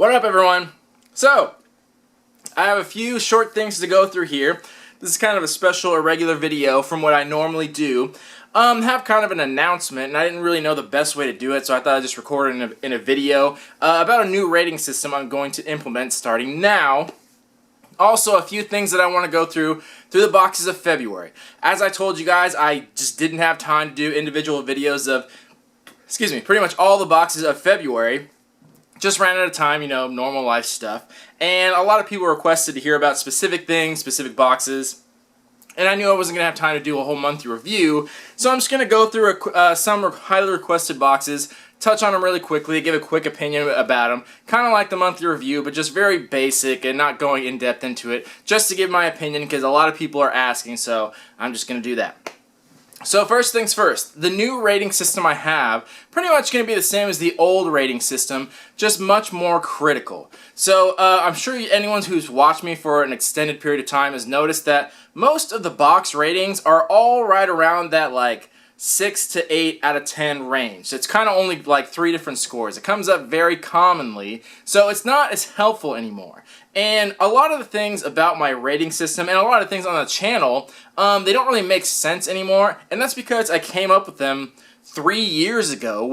What up, everyone? So, I have a few short things to go through here. This is kind of a special irregular video from what I normally do. Have kind of an announcement, and I didn't really know the best way to do it, so I thought I'd just record it in a video about a new rating system I'm going to implement starting now. Also, a few things that I want to go through the boxes of February. As I told you guys, I just didn't have time to do individual videos of, pretty much all the boxes of February. Just ran out of time, you know, normal life stuff. And a lot of people requested to hear about specific things, specific boxes. And I knew I wasn't going to have time to do a whole monthly review. So I'm just going to go through some highly requested boxes, touch on them really quickly, give a quick opinion about them. Kind of like the monthly review, but just very basic and not going in depth into it. Just to give my opinion because a lot of people are asking, so I'm just going to do that. So first things first, the new rating system I have, pretty much going to be the same as the old rating system, just much more critical. So I'm sure anyone who's watched me for an extended period of time has noticed that most of the box ratings are all right around that like 6 to 8 out of 10 range. It's kind of only like 3 different scores. It comes up very commonly, so it's not as helpful anymore. And a lot of the things about my rating system and a lot of things on the channel, they don't really make sense anymore, and that's because I came up with them 3 years ago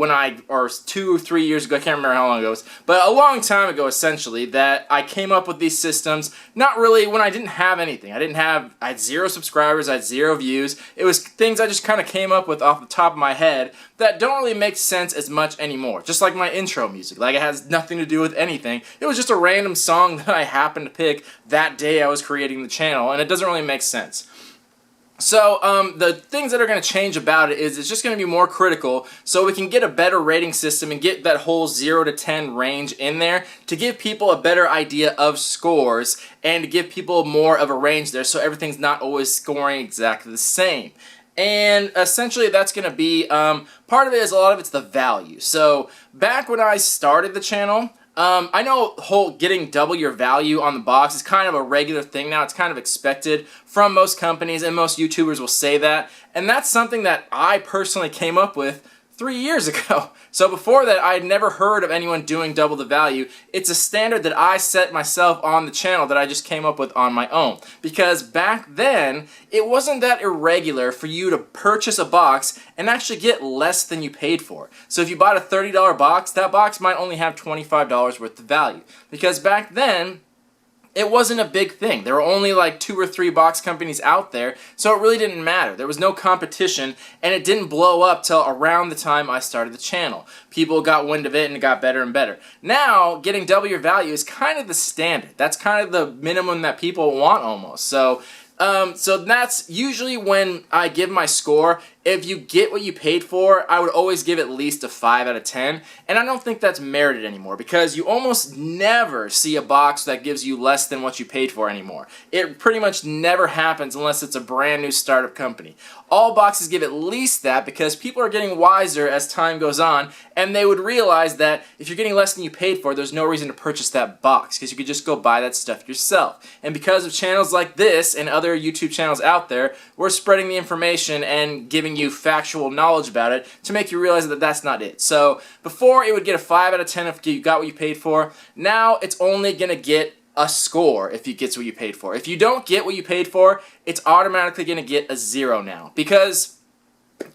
or 2 or 3 years ago, I can't remember how long ago it was, but a long time ago essentially, that I came up with these systems, not really when I didn't have anything. I had 0 subscribers, I had 0 views. It was things I just kind of came up with off the top of my head that don't really make sense as much anymore. Just like my intro music, like it has nothing to do with anything. It was just a random song that I happened to pick that day I was creating the channel, and it doesn't really make sense. So, the things that are going to change about it is it's just going to be more critical so we can get a better rating system and get that whole 0 to 10 range in there to give people a better idea of scores and to give people more of a range there so everything's not always scoring exactly the same. And essentially that's going to be, part of it is a lot of it's the value. So, back when I started the channel, I know getting double your value on the box is kind of a regular thing now. It's kind of expected from most companies, and most YouTubers will say that. And that's something that I personally came up with 3 years ago. So before that, I had never heard of anyone doing double the value. It's a standard that I set myself on the channel that I just came up with on my own. Because back then, it wasn't that irregular for you to purchase a box and actually get less than you paid for. So if you bought a $30 box, that box might only have $25 worth of value. Because back then, it wasn't a big thing. There were only like 2 or 3 box companies out there, so it really didn't matter. There was no competition, and it didn't blow up till around the time I started the channel. People got wind of it, and it got better and better. Now, getting double your value is kind of the standard. That's kind of the minimum that people want almost. So that's usually when I give my score. If you get what you paid for, I would always give at least a 5 out of 10. And I don't think that's merited anymore because you almost never see a box that gives you less than what you paid for anymore. It pretty much never happens unless it's a brand new startup company. All boxes give at least that because people are getting wiser as time goes on, and they would realize that if you're getting less than you paid for, there's no reason to purchase that box because you could just go buy that stuff yourself. And because of channels like this and other YouTube channels out there, we're spreading the information and giving you factual knowledge about it to make you realize that that's not it. So before it would get a 5 out of 10 if you got what you paid for. Now it's only going to get a score if it gets what you paid for. If you don't get what you paid for, it's automatically going to get a 0 now. Because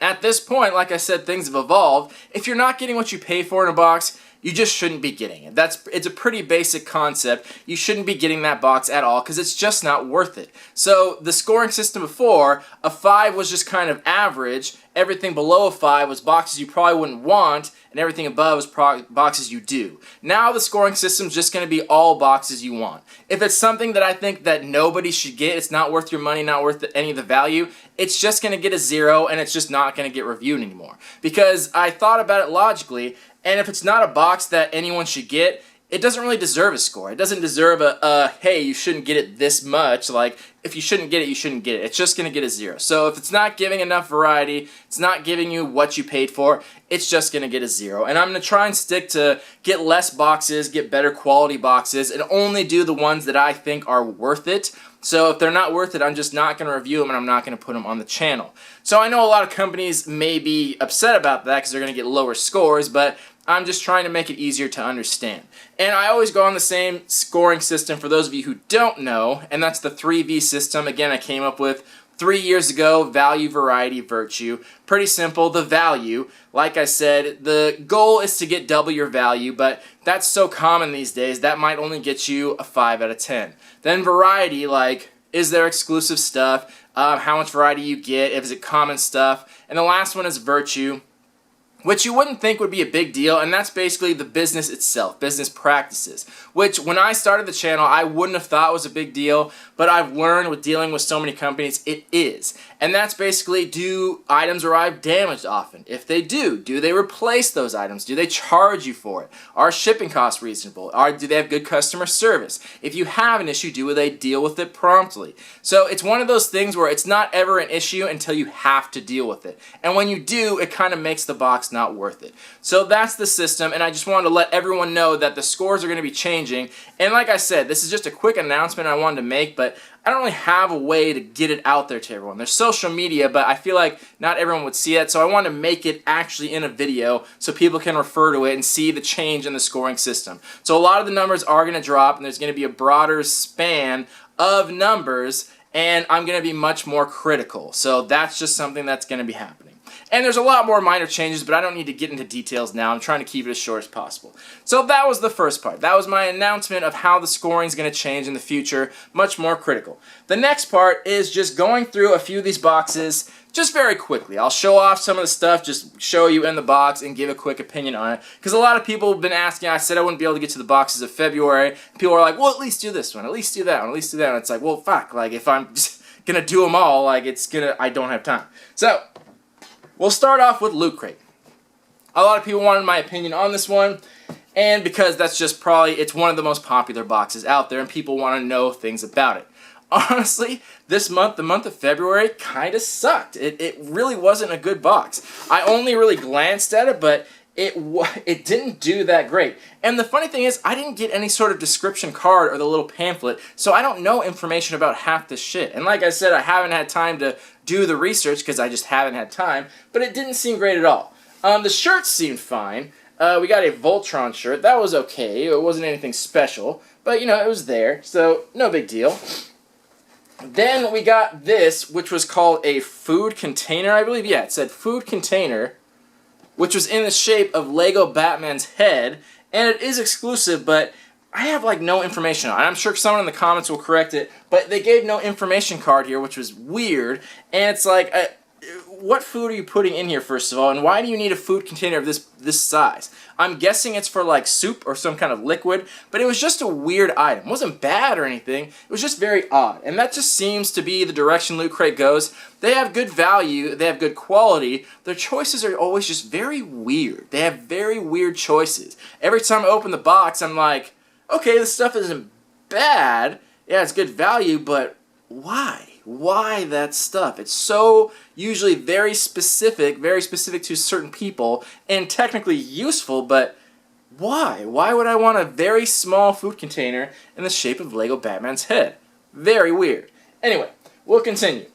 at this point, like I said, things have evolved. If you're not getting what you pay for in a box, you just shouldn't be getting it. It's a pretty basic concept. You shouldn't be getting that box at all because it's just not worth it. So the scoring system before, a 5 was just kind of average. Everything below a 5 was boxes you probably wouldn't want, and everything above was boxes you do. Now the scoring system is just going to be all boxes you want. If it's something that I think that nobody should get, it's not worth your money, not worth any of the value, it's just going to get a 0, and it's just not going to get reviewed anymore. Because I thought about it logically, and if it's not a box that anyone should get, it doesn't really deserve a score. It doesn't deserve hey, you shouldn't get it this much. Like, if you shouldn't get it, you shouldn't get it. It's just going to get a 0. So if it's not giving enough variety, it's not giving you what you paid for, it's just going to get a 0. And I'm going to try and stick to get less boxes, get better quality boxes, and only do the ones that I think are worth it. So if they're not worth it, I'm just not going to review them and I'm not going to put them on the channel. So I know a lot of companies may be upset about that because they're going to get lower scores, but I'm just trying to make it easier to understand. And I always go on the same scoring system for those of you who don't know, and that's the 3V system. Again, I came up with 3 years ago, value, variety, virtue. Pretty simple. The value, like I said, the goal is to get double your value, but that's so common these days, that might only get you a 5 out of 10. Then variety, like, is there exclusive stuff? How much variety you get? Is it common stuff? And the last one is virtue, which you wouldn't think would be a big deal, and that's basically the business itself, business practices, which when I started the channel, I wouldn't have thought was a big deal, but I've learned with dealing with so many companies, it is. And that's basically, do items arrive damaged often? If they do they replace those items? Do they charge you for it? Are shipping costs reasonable? Do they have good customer service? If you have an issue, do they deal with it promptly? So it's one of those things where it's not ever an issue until you have to deal with it. And when you do, it kind of makes the box not worth it. So that's the system, and I just wanted to let everyone know that the scores are going to be changing. And like I said, this is just a quick announcement I wanted to make, but I don't really have a way to get it out there to everyone. There's social media, but I feel like not everyone would see it, so I wanted to make it actually in a video so people can refer to it and see the change in the scoring system. So a lot of the numbers are going to drop, and there's going to be a broader span of numbers, and I'm going to be much more critical. So that's just something that's going to be happening. And there's a lot more minor changes, but I don't need to get into details now. I'm trying to keep it as short as possible. So that was the first part. That was my announcement of how the scoring is going to change in the future, much more critical. The next part is just going through a few of these boxes just very quickly. I'll show off some of the stuff, just show you in the box and give a quick opinion on it. Because a lot of people have been asking, I said I wouldn't be able to get to the boxes of February. People are like, well, at least do this one, at least do that one, at least do that one. It's like, well, fuck, like if I'm just going to do them all, like I don't have time. So we'll start off with Loot Crate. A lot of people wanted my opinion on this one, and because that's just it's one of the most popular boxes out there, and people want to know things about it. Honestly, this month, the month of February, kind of sucked. It really wasn't a good box. I only really glanced at it, but it didn't do that great. And the funny thing is, I didn't get any sort of description card or the little pamphlet, so I don't know information about half this shit. And like I said, I haven't had time to do the research because I just haven't had time, but it didn't seem great at all. The shirts seemed fine. We got a Voltron shirt. That was okay. It wasn't anything special, but you know, it was there, so no big deal. Then we got this, which was called a food container, I believe. Yeah, it said food container, which was in the shape of Lego Batman's head, and it is exclusive, but I have like no information on it. I'm sure someone in the comments will correct it, but they gave no information card here, which was weird, and it's like, what food are you putting in here, first of all, and why do you need a food container of this size? I'm guessing it's for like soup or some kind of liquid, but it was just a weird item. It wasn't bad or anything, it was just very odd, and that just seems to be the direction Loot Crate goes. They have good value, they have good quality, their choices are always just very weird. They have very weird choices. Every time I open the box, I'm like, okay, this stuff isn't bad, yeah, it's good value, but why? Why that stuff? It's so usually very specific to certain people, and technically useful, but why? Why would I want a very small food container in the shape of Lego Batman's head? Very weird. Anyway, we'll continue.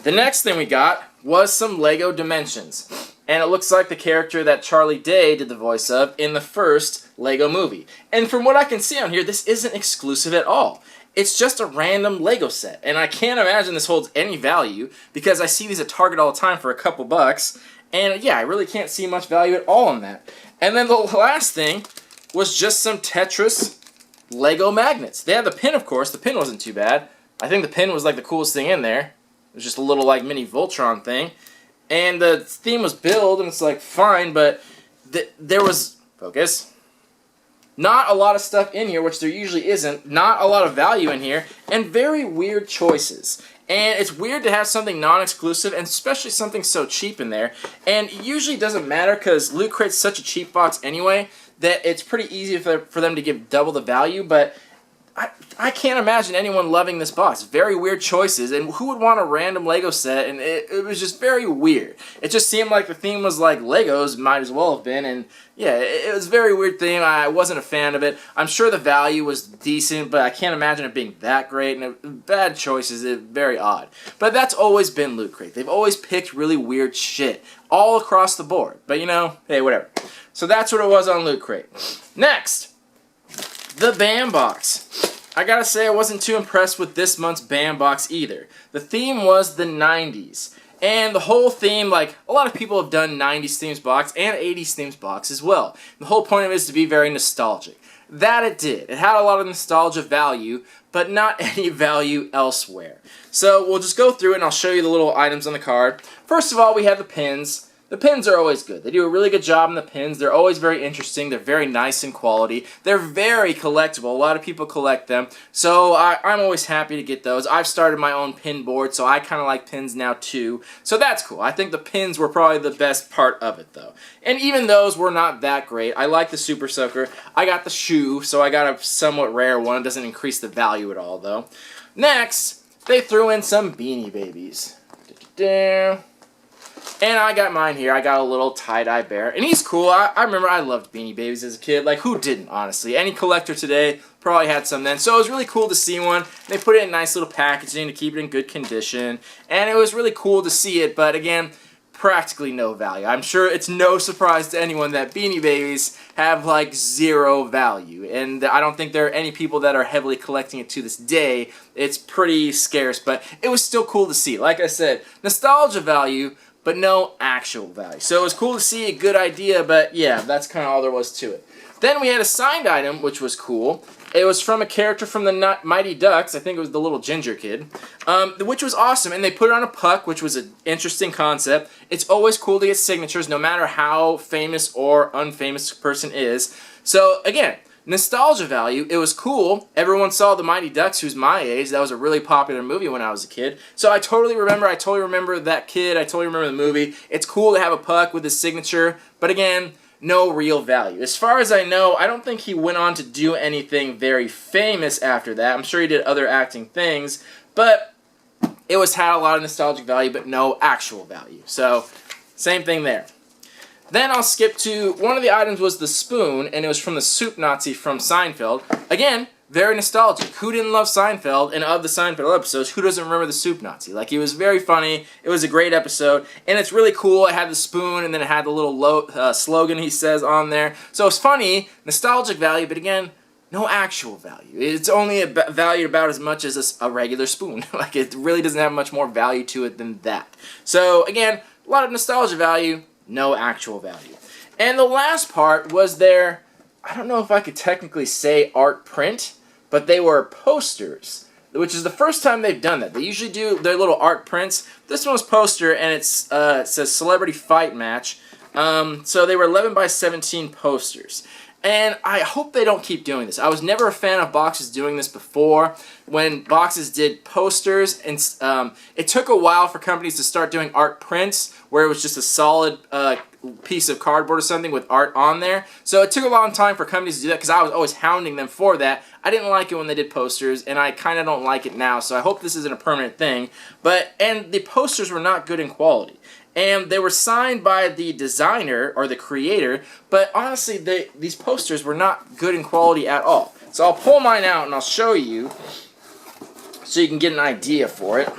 The next thing we got was some Lego Dimensions, and it looks like the character that Charlie Day did the voice of in the first Lego movie. And from what I can see on here, this isn't exclusive at all. It's just a random Lego set, and I can't imagine this holds any value because I see these at Target all the time for a couple bucks, and yeah, I really can't see much value at all in that. And then the last thing was just some Tetris Lego magnets. They had the pin, of course. The pin wasn't too bad. I think the pin was like the coolest thing in there. It was just a little like mini Voltron thing, and the theme was build, and it's like fine, but there was, focus, not a lot of stuff in here, which there usually isn't, not a lot of value in here, and very weird choices. And it's weird to have something non-exclusive, and especially something so cheap in there. And it usually doesn't matter, because Loot Crate's such a cheap box anyway, that it's pretty easy for them to give double the value, but I can't imagine anyone loving this box. Very weird choices, and who would want a random Lego set? And it was just very weird. It just seemed like the theme was like Legos, might as well have been, and yeah, it was a very weird theme. I wasn't a fan of it. I'm sure the value was decent, but I can't imagine it being that great, and bad choices, very odd. But that's always been Loot Crate. They've always picked really weird shit, all across the board. But you know, hey, whatever. So that's what it was on Loot Crate. Next, the BAM box. I gotta say I wasn't too impressed with this month's BAM box either. The theme was the 90s. And the whole theme, like, a lot of people have done 90s themes box and 80s themes box as well. The whole point of it is to be very nostalgic. That it did. It had a lot of nostalgia value, but not any value elsewhere. So we'll just go through it and I'll show you the little items on the card. First of all, we have the pins. The pins are always good. They do a really good job in the pins. They're always very interesting. They're very nice in quality. They're very collectible. A lot of people collect them. So I'm always happy to get those. I've started my own pin board, so I kind of like pins now too. So that's cool. I think the pins were probably the best part of it though. And even those were not that great. I like the Super Soaker. I got the shoe, so I got a somewhat rare one. It doesn't increase the value at all though. Next, they threw in some Beanie Babies. And I got mine here. I got a little tie-dye bear. And he's cool. I remember I loved Beanie Babies as a kid. Like, who didn't, honestly? Any collector today probably had some then. So it was really cool to see one. They put it in nice little packaging to keep it in good condition. And it was really cool to see it. But again, practically no value. I'm sure it's no surprise to anyone that Beanie Babies have like zero value. And I don't think there are any people that are heavily collecting it to this day. It's pretty scarce. But it was still cool to see. Like I said, nostalgia value, but no actual value. So it was cool to see, a good idea, but yeah, that's kind of all there was to it. Then we had a signed item, which was cool. It was from a character from the Mighty Ducks. I think it was the little ginger kid, which was awesome. And they put it on a puck, which was an interesting concept. It's always cool to get signatures, no matter how famous or unfamous a person is. So again, nostalgia value, it was cool. Everyone saw the Mighty Ducks, who's my age. That was a really popular movie when I was a kid. So I totally remember that kid. I totally remember the movie. It's cool to have a puck with his signature, but again, no real value. As far as I know, I don't think he went on to do anything very famous after that. I'm sure he did other acting things, but it had a lot of nostalgic value, but no actual value. So, same thing there. Then I'll skip to, one of the items was the spoon, and it was from the Soup Nazi from Seinfeld. Again, very nostalgic. Who didn't love Seinfeld? And of the Seinfeld episodes, who doesn't remember the Soup Nazi? Like, he was very funny. It was a great episode, and it's really cool. It had the spoon, and then it had the little slogan he says on there. So it's funny, nostalgic value, but again, no actual value. It's only valued about as much as a regular spoon. Like, it really doesn't have much more value to it than that. So again, a lot of nostalgia value, no actual value. And the last part was their, I don't know if I could technically say art print, but they were posters, which is the first time they've done that. They usually do their little art prints. This one was poster, and it says Celebrity Fight Match. So they were 11 by 17 posters. And I hope they don't keep doing this. I was never a fan of boxes doing this before. When boxes did posters, and it took a while for companies to start doing art prints, where it was just a solid piece of cardboard or something with art on there. So it took a long time for companies to do that, because I was always hounding them for that. I didn't like it when they did posters, and I kind of don't like it now, so I hope this isn't a permanent thing. And the posters were not good in quality. And they were signed by the designer, or the creator, but honestly, these posters were not good in quality at all. So I'll pull mine out and I'll show you, so you can get an idea for it.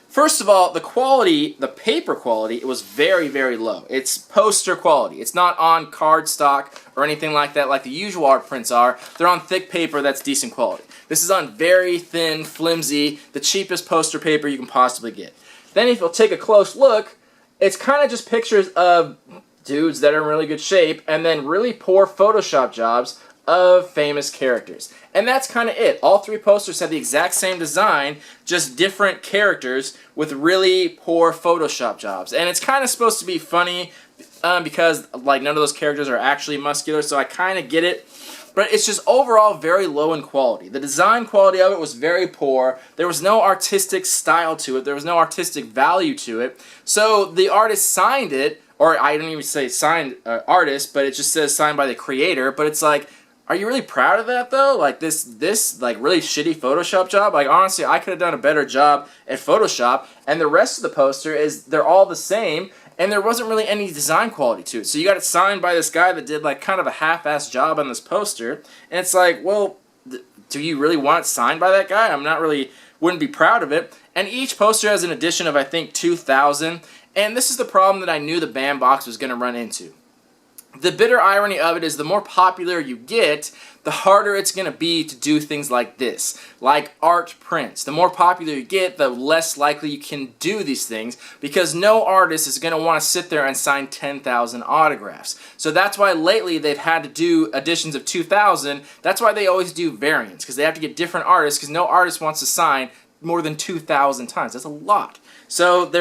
First of all, the quality, the paper quality, it was very, very low. It's poster quality. It's not on cardstock or anything like that, like the usual art prints are. They're on thick paper that's decent quality. This is on very thin, flimsy, the cheapest poster paper you can possibly get. Then if you'll take a close look, it's kind of just pictures of dudes that are in really good shape, and then really poor Photoshop jobs of famous characters. And that's kind of it. All three posters have the exact same design, just different characters with really poor Photoshop jobs. And it's kind of supposed to be funny because like none of those characters are actually muscular, so I kind of get it. But it's just overall very low in quality. The design quality of it was very poor. There was no artistic style to it. There was no artistic value to it. So the artist signed it, or I don't even say signed artist, but it just says signed by the creator. But it's like, are you really proud of that though? Like this like really shitty Photoshop job? Like honestly, I could have done a better job at Photoshop. And the rest of the poster is, they're all the same. And there wasn't really any design quality to it. So you got it signed by this guy that did like kind of a half-assed job on this poster. And it's like, well, do you really want it signed by that guy? Wouldn't be proud of it. And each poster has an edition of, I think, 2,000. And this is the problem that I knew the BAM box was going to run into. The bitter irony of it is the more popular you get, the harder it's going to be to do things like this, like art prints. The more popular you get, the less likely you can do these things, because no artist is going to want to sit there and sign 10,000 autographs. So that's why lately they've had to do editions of 2,000. That's why they always do variants, because they have to get different artists, because no artist wants to sign more than 2,000 times. That's a lot. So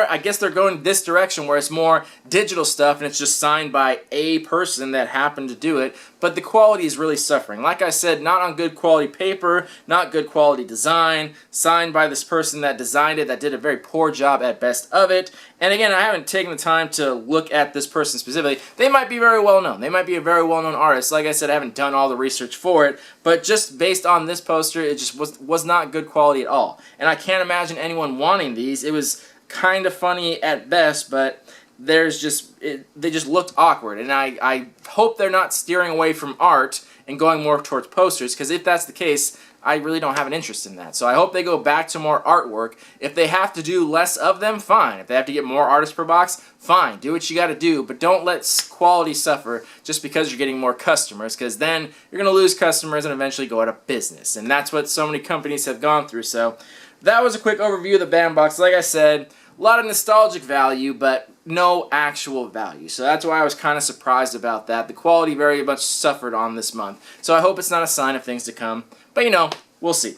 I guess they're going this direction where it's more digital stuff and it's just signed by a person that happened to do it, but the quality is really suffering. Like I said, not on good quality paper, not good quality design, signed by this person that designed it that did a very poor job at best of it. And again, I haven't taken the time to look at this person specifically. They might be very well known. They might be a very well known artist. Like I said, I haven't done all the research for it, but just based on this poster, it just was not good quality at all. And I can't imagine anyone wanting these. It was kind of funny at best, but they just looked awkward, and I hope they're not steering away from art and going more towards posters, because if that's the case, I really don't have an interest in that. So I hope they go back to more artwork. If they have to do less of them, fine. If they have to get more artists per box, fine. Do what you got to do, but don't let quality suffer just because you're getting more customers, because then you're going to lose customers and eventually go out of business. And that's what so many companies have gone through. So that was a quick overview of the bandbox. Like I said, a lot of nostalgic value, but no actual value. So that's why I was kind of surprised about that. The quality very much suffered on this month. So I hope it's not a sign of things to come. But you know, we'll see.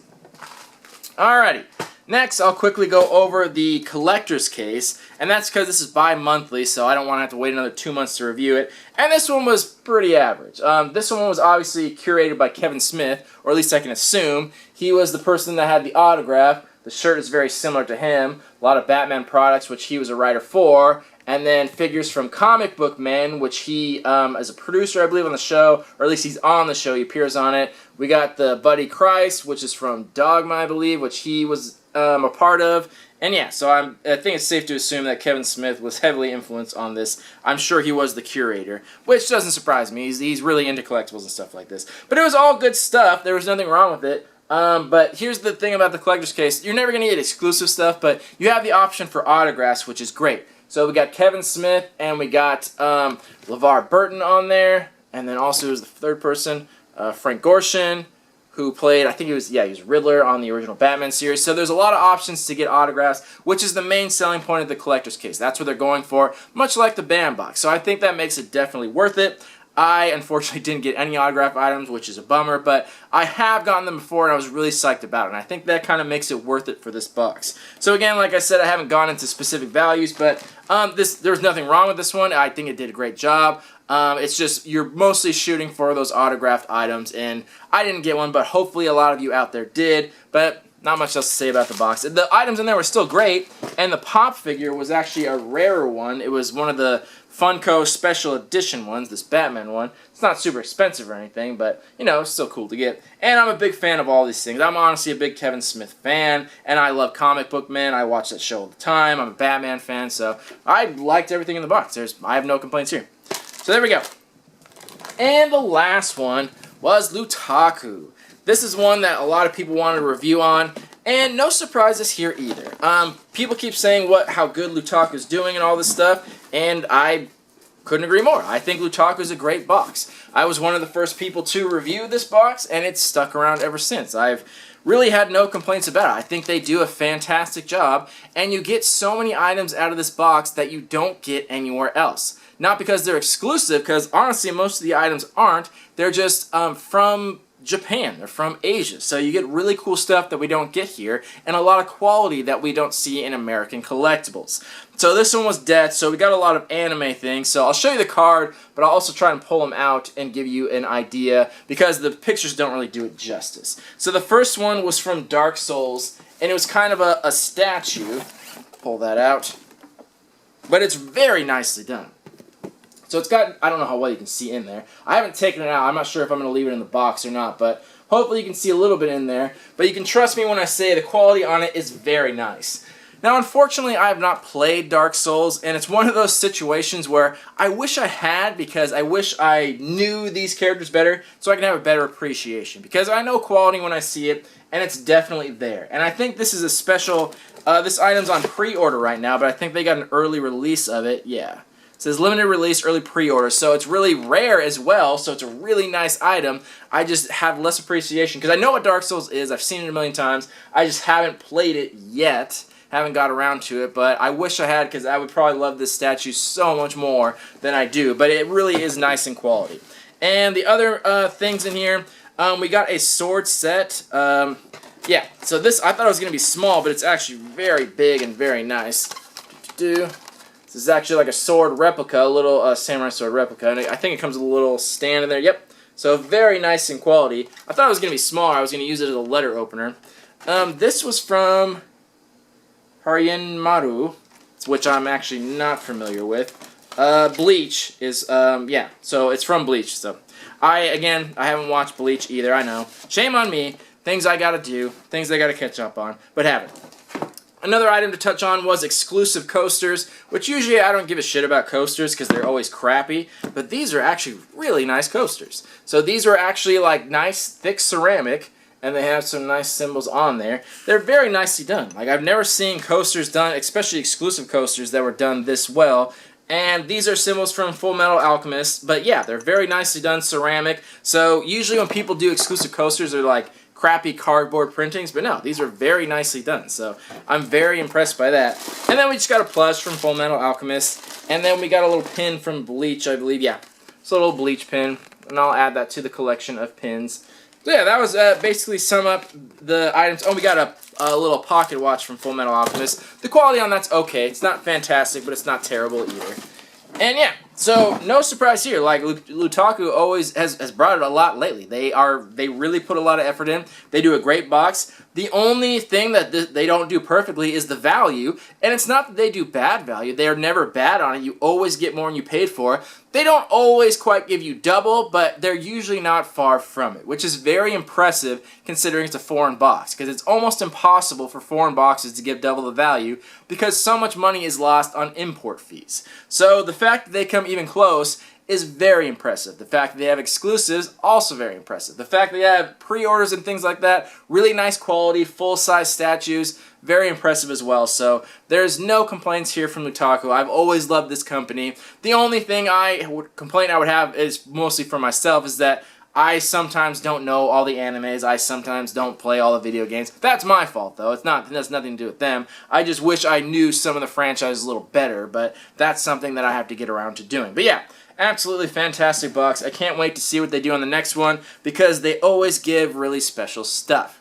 Alrighty. Next, I'll quickly go over the collector's case, and that's because this is bi-monthly, so I don't want to have to wait another 2 months to review it. And this one was pretty average. This one was obviously curated by Kevin Smith, or at least I can assume. He was the person that had the autograph. The shirt is very similar to him. A lot of Batman products, which he was a writer for. And then figures from Comic Book Men, which he is a producer, I believe, on the show. Or at least he's on the show. He appears on it. We got the Buddy Christ, which is from Dogma, I believe, which he was a part of. And yeah, so I think it's safe to assume that Kevin Smith was heavily influenced on this. I'm sure he was the curator, which doesn't surprise me. He's really into collectibles and stuff like this. But it was all good stuff. There was nothing wrong with it. But here's the thing about the collector's case. You're never going to get exclusive stuff, but you have the option for autographs, which is great. So we got Kevin Smith, and we got LeVar Burton on there, and then also who's the third person, Frank Gorshin, who played, I think he was Riddler on the original Batman series. So there's a lot of options to get autographs, which is the main selling point of the collector's case. That's what they're going for, much like the bandbox. So I think that makes it definitely worth it. I, unfortunately, didn't get any autograph items, which is a bummer, but I have gotten them before, and I was really psyched about it, and I think that kind of makes it worth it for this box. So again, like I said, I haven't gone into specific values, but there's nothing wrong with this one. I think it did a great job. It's just you're mostly shooting for those autographed items, and I didn't get one, but hopefully a lot of you out there did, but not much else to say about the box. The items in there were still great, and the pop figure was actually a rarer one. It was one of the Funko Special Edition ones, this Batman one. It's not super expensive or anything, but, you know, it's still cool to get. And I'm a big fan of all these things. I'm honestly a big Kevin Smith fan, and I love Comic Book Men. I watch that show all the time. I'm a Batman fan, so I liked everything in the box. I have no complaints here. So there we go. And the last one was Lutaku. This is one that a lot of people wanted a review on, and no surprises here either. People keep saying how good Lutaku is doing and all this stuff, and I couldn't agree more. I think Lutaku is a great box. I was one of the first people to review this box, and it's stuck around ever since. I've really had no complaints about it. I think they do a fantastic job, and you get so many items out of this box that you don't get anywhere else. Not because they're exclusive, because honestly most of the items aren't. They're just from Japan. They're from Asia. So you get really cool stuff that we don't get here, and a lot of quality that we don't see in American collectibles. So this one was death, so we got a lot of anime things. So I'll show you the card, but I'll also try and pull them out and give you an idea, because the pictures don't really do it justice. So the first one was from Dark Souls, and it was kind of a statue. Pull that out. But it's very nicely done. So it's got, I don't know how well you can see in there. I haven't taken it out. I'm not sure if I'm going to leave it in the box or not, but hopefully you can see a little bit in there. But you can trust me when I say the quality on it is very nice. Now, unfortunately, I have not played Dark Souls, and it's one of those situations where I wish I had, because I wish I knew these characters better so I can have a better appreciation. Because I know quality when I see it, and it's definitely there. And I think this is a special, this item's on pre-order right now, but I think they got an early release of it, yeah. says limited release, early pre-order. So it's really rare as well, so it's a really nice item. I just have less appreciation because I know what Dark Souls is. I've seen it a million times. I just haven't played it yet. Haven't got around to it, but I wish I had because I would probably love this statue so much more than I do. But it really is nice in quality. And the other things in here, we got a sword set. Yeah, so this, I thought it was going to be small, but it's actually very big and very nice. This is actually like a sword replica, a little samurai sword replica. And I think it comes with a little stand in there. Yep. So very nice in quality. I thought it was going to be smaller. I was going to use it as a letter opener. This was from Maru, which I'm actually not familiar with. Bleach is, yeah, so it's from Bleach. So I haven't watched Bleach either, I know. Shame on me. Things I gotta do, things I gotta catch up on, but haven't. Another item to touch on was exclusive coasters, which usually I don't give a shit about coasters because they're always crappy, but these are actually really nice coasters. So these are actually like nice, thick ceramic, and they have some nice symbols on there. They're very nicely done. Like, I've never seen coasters done, especially exclusive coasters, that were done this well. And these are symbols from Full Metal Alchemist, but yeah, they're very nicely done ceramic. So usually when people do exclusive coasters, they're like crappy cardboard printings, but no, these are very nicely done, so I'm very impressed by that. And then we just got a plush from Full Metal Alchemist, and then we got a little pin from Bleach, I believe, yeah. It's a little Bleach pin, and I'll add that to the collection of pins. So yeah, that was basically sum up the items. Oh, we got a little pocket watch from Full Metal Alchemist. The quality on that's okay. It's not fantastic, but it's not terrible either. And yeah, so no surprise here. Like, Lutaku always has brought it a lot lately. They really put a lot of effort in. They do a great box. The only thing that they don't do perfectly is the value. And it's not that they do bad value. They are never bad on it. You always get more than you paid for. They don't always quite give you double, but they're usually not far from it, which is very impressive considering it's a foreign box, because it's almost impossible for foreign boxes to give double the value because so much money is lost on import fees. So the fact that they come even close is very impressive. The fact that they have exclusives, also very impressive. The fact that they have pre-orders and things like that, really nice quality, full-size statues, very impressive as well. So there's no complaints here from Lutaku. I've always loved this company. The only thing complaint I would have is mostly for myself is that I sometimes don't know all the animes. I sometimes don't play all the video games. That's my fault, though. It has nothing to do with them. I just wish I knew some of the franchises a little better, but that's something that I have to get around to doing. But yeah, absolutely fantastic box. I can't wait to see what they do on the next one because they always give really special stuff.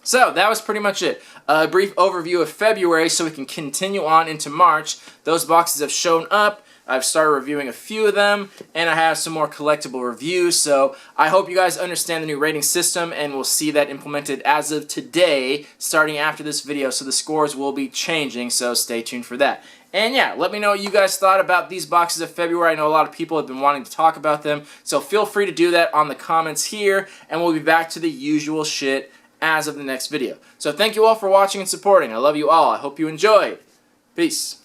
So that was pretty much it. A brief overview of February so we can continue on into March. Those boxes have shown up. I've started reviewing a few of them, and I have some more collectible reviews, so I hope you guys understand the new rating system, and we'll see that implemented as of today, starting after this video, so the scores will be changing, so stay tuned for that. And yeah, let me know what you guys thought about these boxes of February. I know a lot of people have been wanting to talk about them, so feel free to do that on the comments here, and we'll be back to the usual shit as of the next video. So thank you all for watching and supporting. I love you all. I hope you enjoyed. Peace.